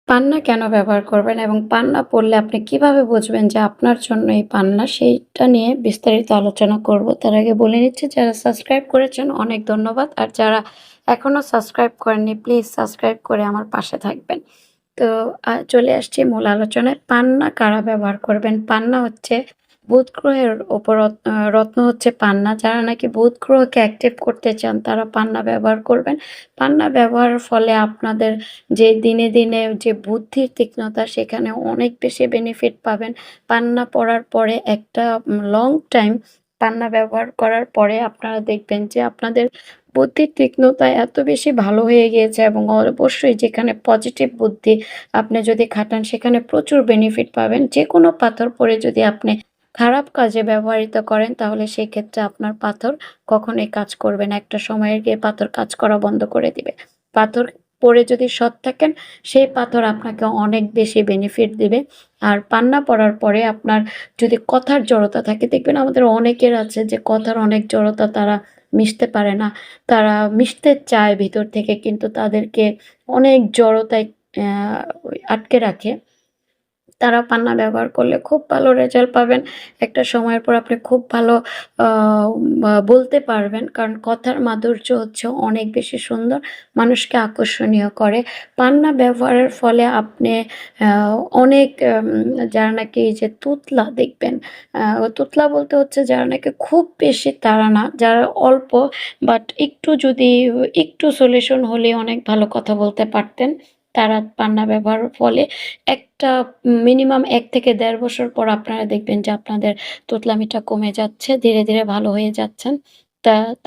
পান্না কেন ব্যবহার করবেন এবং পান্না পড়লে আপনি কিভাবে বুঝবেন যে আপনার জন্য এই পান্না সেইটা নিয়ে বিস্তারিত আলোচনা করব। তার আগে বলে নিচ্ছি যারা সাবস্ক্রাইব করেছেন অনেক ধন্যবাদ। আর যারা এখনো সাবস্ক্রাইব করেননি প্লিজ সাবস্ক্রাইব করে আমার পাশে থাকবেন। তো চলে আসছি মূল আলোচনায়। পান্না কারা ব্যবহার করবেন? পান্না হচ্ছে বুধ গ্রহের উপর রত্ন হচ্ছে পান্না। যারা নাকি বুধ গ্রহকে অ্যাক্টিভ করতে চান তারা পান্না ব্যবহার করবেন। পান্না ব্যবহারের ফলে আপনাদের যে দিনে, দিনে যে বুদ্ধির তীক্ষ্ণতা সেখানে অনেক বেশি বেনিফিট পাবেন। পান্না পড়ার পরে একটা লং টাইম পান্না ব্যবহার করার পরে আপনারা দেখবেন যে আপনাদের বুদ্ধির তীক্ষ্ণতা এত বেশি ভালো হয়ে গিয়েছে এবং অবশ্যই যেখানে পজিটিভ বুদ্ধি আপনি যদি খাটান সেখানে প্রচুর বেনিফিট পাবেন। যেকোনো পাথর পড়ে যদি আপনি খারাপ কাজে ব্যবহৃত করেন তাহলে সেক্ষেত্রে আপনার পাথর কখনোই কাজ করবে না। একটা সময়ে গিয়ে পাথর কাজ করা বন্ধ করে দিবে। পাথর পড়ে যদি সৎ থাকেন সেই পাথর আপনাকে অনেক বেশি বেনিফিট দিবে। আর পান্না পড়ার পরে আপনার যদি কথার জড়তা থাকে, দেখবেন আমাদের অনেকের আছে যে কথার অনেক জড়তা, তারা মিশতে পারে না। তারা মিশতে চায় ভিতর থেকে কিন্তু তাদেরকে অনেক জড়তায় আটকে রাখে। তারা পান্না ব্যবহার করলে খুব ভালো রেজাল্ট পাবেন। একটা সময়ের পর আপনি খুব ভালো আ বলতে পারবেন। কারণ কথার মাধুর্য হচ্ছে অনেক বেশি সুন্দর, মানুষকে আকর্ষণীয় করে। পান্না ব্যবহারের ফলে আপনি আ অনেক যারা নাকি এই যে তুতলা দেখবেন, তুতলা বলতে হচ্ছে যারা নাকি খুব বেশি তাড়া না, যারা অল্প বাট একটু সলিউশন হলেই অনেক ভালো কথা বলতে পারতেন। তারা পান্না ব্যবহারের ফলে একটা মিনিমাম ১ থেকে ১.৫ বছর পর আপনারা দেখবেন যে আপনাদের তোতলামিটা কমে যাচ্ছে। ধীরে, ধীরে ভালো হয়ে যাচ্ছেন।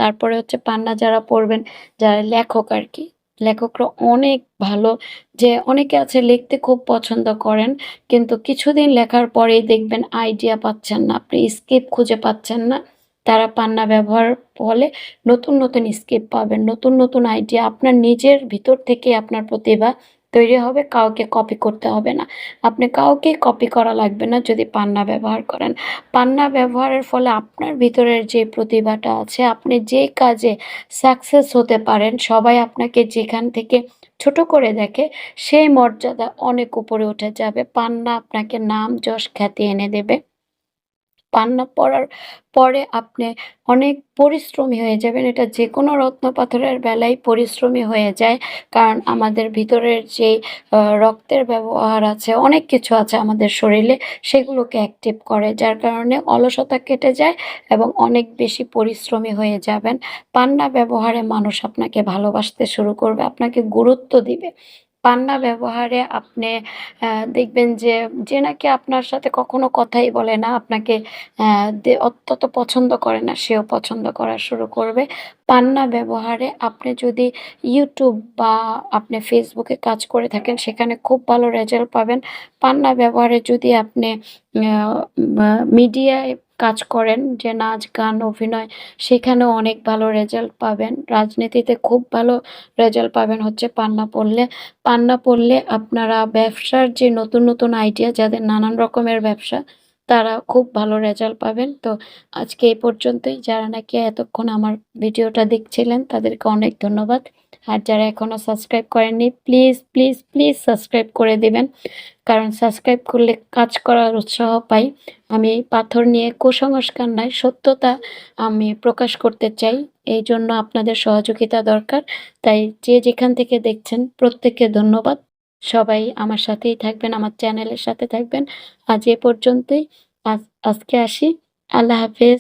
তারপরে হচ্ছে পান্না যারা পড়বেন, যারা লেখক আরকি। লেখকরা অনেক ভালো, যে অনেকে আছে লিখতে খুব পছন্দ করেন। কিন্তু কিছুদিন লেখার পরেই দেখবেন আইডিয়া পাচ্ছেন না। আপনি স্কেপ খুঁজে পাচ্ছেন না। তারা পান্না ব্যবহারের ফলে নতুন, নতুন স্কেপ পাবেন। নতুন, নতুন আইডিয়া আপনার নিজের ভিতর থেকেই আপনার প্রতিভা তৈরি হবে, কাউকে কপি করতে হবে না। আপনি কাউকেই কপি করা লাগবে না যদি পান্না ব্যবহার করেন। পান্না ব্যবহারের ফলে আপনার ভিতরের যে প্রতিভাটা আছে, আপনি যে কাজে সাকসেস হতে পারেন, সবাই আপনাকে যেখান থেকে ছোট করে দেখে, সেই মর্যাদা অনেক উপরে উঠে যাবে। পান্না আপনাকে নাম, যশ, খ্যাতি এনে দেবে। পান্না পড়ার পরে আপনি অনেক পরিশ্রমী হয়ে যাবেন। এটা যেকোনো রত্ন পাথরের বেলায় পরিশ্রমী হয়ে যায়। কারণ আমাদের ভিতরের যেই রক্তের ব্যবহার আছে, অনেক কিছু আছে আমাদের শরীরে, সেগুলোকে অ্যাক্টিভ করে। যার কারণে অলসতা কেটে যায় এবং অনেক বেশি পরিশ্রমী হয়ে যাবেন। পান্না ব্যবহারে মানুষ আপনাকে ভালোবাসতে শুরু করবে, আপনাকে গুরুত্ব দিবে। পান্না ব্যবহারে আপনি দেখবেন যে, যে নাকি আপনার সাথে কখনো কথাই বলে না, আপনাকে অত্যন্ত পছন্দ করে না, সেও পছন্দ করা শুরু করবে। পান্না ব্যবহারে আপনি যদি YouTube বা আপনি Facebook এ কাজ করে থাকেন, সেখানে খুব ভালো রেজাল্ট পাবেন। পান্না ব্যবহারে যদি আপনি আ মা মিডিয়ায় কাজ করেন, যে নাচ, গান, অভিনয়, সেখানেও অনেক ভালো রেজাল্ট পাবেন। রাজনীতিতে খুব ভালো রেজাল্ট পাবেন হচ্ছে পান্না পড়লে। পান্না পড়লে আপনারা ব্যবসার যে নতুন, নতুন আইডিয়া, যাদের নানান রকমের ব্যবসা, তারা খুব ভালো রেজাল্ট পাবেন। তো আজকে এই পর্যন্তই। যারা নাকি এতক্ষণ আমার ভিডিওটা দেখছিলেন তাদেরকে অনেক ধন্যবাদ। আর যারা এখনো সাবস্ক্রাইব করেননি প্লিজ, প্লিজ, প্লিজ সাবস্ক্রাইব করে দিবেন। কারণ সাবস্ক্রাইব করলে কাজ করার উৎসাহ পাই। আমি এই পাথর নিয়ে কুসংস্কার নয়, সত্যতা আমি প্রকাশ করতে চাই। এইজন্য আপনাদের সহযোগিতা দরকার। তাই যে যেখান থেকে দেখছেন প্রত্যেককে ধন্যবাদ। সবাই আমার সাথেই থাকবেন, আমার চ্যানেলের সাথে থাকবেন। আজ এ পর্যন্তই। আজকে আসি। আল্লাহ হাফেজ।